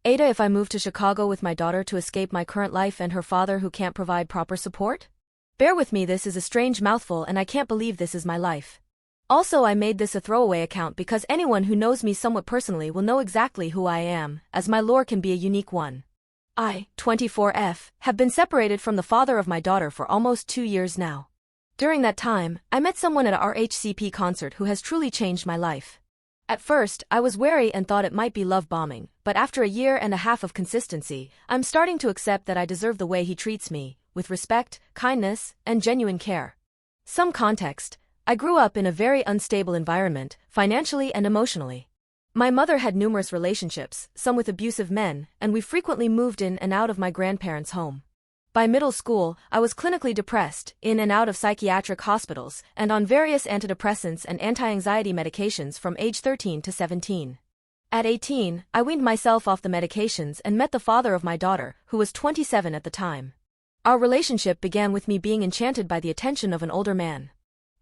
Ada, if I move to Chicago with my daughter to escape my current life and her father who can't provide proper support? Bear with me, this is a strange mouthful and I can't believe this is my life. Also, I made this a throwaway account because anyone who knows me somewhat personally will know exactly who I am, as my lore can be a unique one. I, 24F, have been separated from the father of my daughter for almost 2 years now. During that time, I met someone at a RHCP concert who has truly changed my life. At first, I was wary and thought it might be love bombing, but after 1.5 years of consistency, I'm starting to accept that I deserve the way he treats me, with respect, kindness, and genuine care. Some context: I grew up in a very unstable environment, financially and emotionally. My mother had numerous relationships, some with abusive men, and we frequently moved in and out of my grandparents' home. By middle school, I was clinically depressed, in and out of psychiatric hospitals, and on various antidepressants and anti-anxiety medications from age 13 to 17. At 18, I weaned myself off the medications and met the father of my daughter, who was 27 at the time. Our relationship began with me being enchanted by the attention of an older man.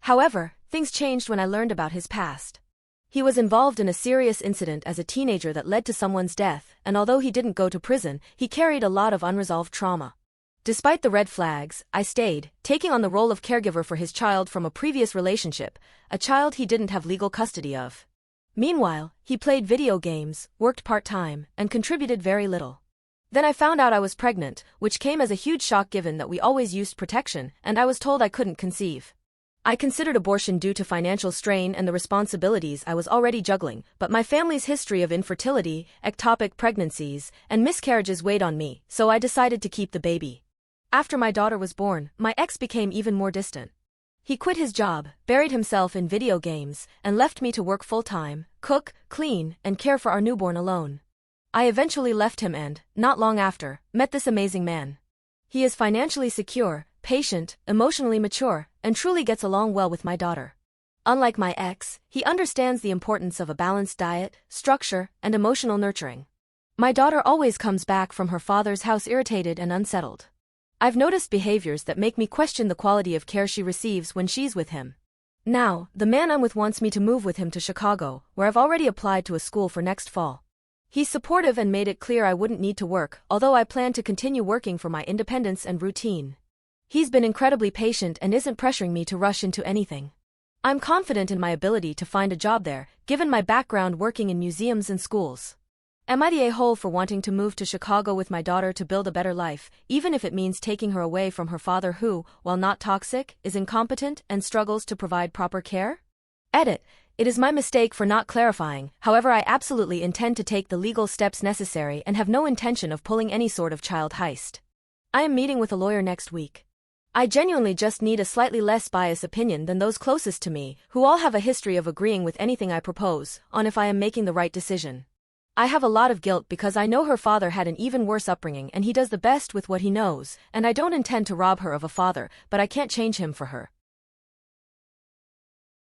However, things changed when I learned about his past. He was involved in a serious incident as a teenager that led to someone's death, and although he didn't go to prison, he carried a lot of unresolved trauma. Despite the red flags, I stayed, taking on the role of caregiver for his child from a previous relationship, a child he didn't have legal custody of. Meanwhile, he played video games, worked part-time, and contributed very little. Then I found out I was pregnant, which came as a huge shock given that we always used protection, and I was told I couldn't conceive. I considered abortion due to financial strain and the responsibilities I was already juggling, but my family's history of infertility, ectopic pregnancies, and miscarriages weighed on me, so I decided to keep the baby. After my daughter was born, my ex became even more distant. He quit his job, buried himself in video games, and left me to work full-time, cook, clean, and care for our newborn alone. I eventually left him and, not long after, met this amazing man. He is financially secure, patient, emotionally mature, and truly gets along well with my daughter. Unlike my ex, he understands the importance of a balanced diet, structure, and emotional nurturing. My daughter always comes back from her father's house irritated and unsettled. I've noticed behaviors that make me question the quality of care she receives when she's with him. Now, the man I'm with wants me to move with him to Chicago, where I've already applied to a school for next fall. He's supportive and made it clear I wouldn't need to work, although I plan to continue working for my independence and routine. He's been incredibly patient and isn't pressuring me to rush into anything. I'm confident in my ability to find a job there, given my background working in museums and schools. Am I the a-hole for wanting to move to Chicago with my daughter to build a better life, even if it means taking her away from her father who, while not toxic, is incompetent and struggles to provide proper care? Edit. It is my mistake for not clarifying, however I absolutely intend to take the legal steps necessary and have no intention of pulling any sort of child heist. I am meeting with a lawyer next week. I genuinely just need a slightly less biased opinion than those closest to me, who all have a history of agreeing with anything I propose, on if I am making the right decision. I have a lot of guilt because I know her father had an even worse upbringing and he does the best with what he knows, and I don't intend to rob her of a father, but I can't change him for her.